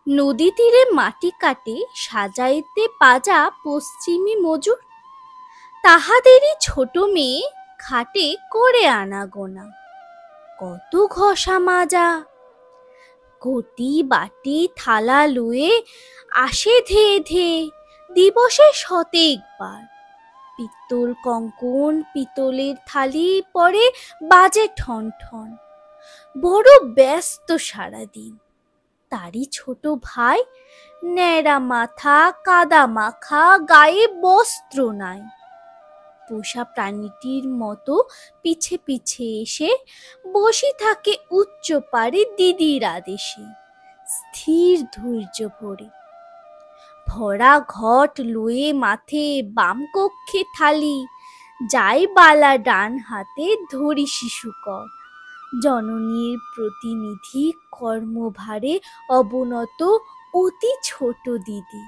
নদী তীরে মাটি কাটে সাজাইতে পাজা পশ্চিমী মজুর, তাহাদেরই ছোট মেয়ে খাটে করে আনাগোনা। কত ঘষা মাজা, ঘটি বাটি থালা লুয়ে আসে ধেয়ে ধেয়ে দিবসে শতেকবার। পিত্তল কঙ্কন পিতলের থালি পরে বাজে ঠন ঠন। বড় ব্যস্ত সারাদিন। তারই ছোট ভাই ন্যাড়া মাথা কাদা মাখা, গায়ে বস্ত্র নাই। পোষা প্রাণীটির মতো পিছে পিছে এসে বসে থাকে উচ্চ পারে দিদির আদেশে, স্থির ধৈর্য ভরে। ভরা ঘট লয়ে মাথে বাম কক্ষে থালি, যাই বালা ডান হাতে ধরি শিশুকর। জননীর প্রতিনিধি কর্মভারে অবনত অতি ছোট দিদি।